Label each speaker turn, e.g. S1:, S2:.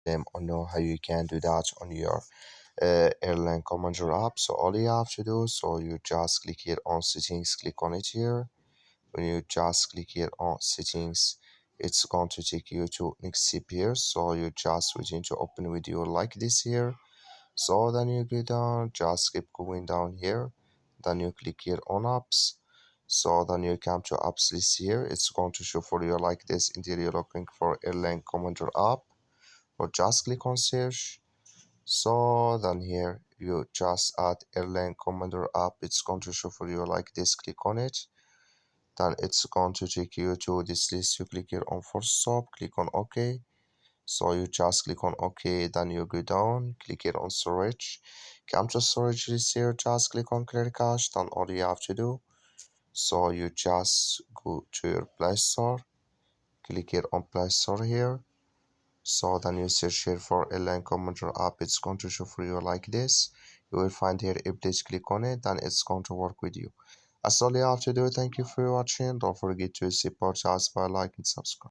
S1: or know how you can do that on your Airline Commander app. So all you have to do, so you just click here on settings, click on it here. When you just click here on settings, it's going to take you to next step here. So you just waiting to open with you like this here. So then you go down, just keep going down here. Then you click here on apps. So then you come to apps list here. It's going to show for you like this. Until you're looking for Airline Commander app, or just click on search. So then here you just add Airline Commander app. It's going to show for you like this. Click on it. Then it's going to take you to this list. You click here on first stop. Click on OK. So you just click on OK. Then you go down. Click here on storage. Come to storage list here. Just click on clear cache. Then all you have to do. So you just go to your Play Store. Click here on Play Store here. So then you search here for Airline Commander app. It's going to show for you like this. You will find here update. Click on it, then it's going to work with you. That's all you have to do. Thank you for watching. Don't forget to support us by liking and subscribe.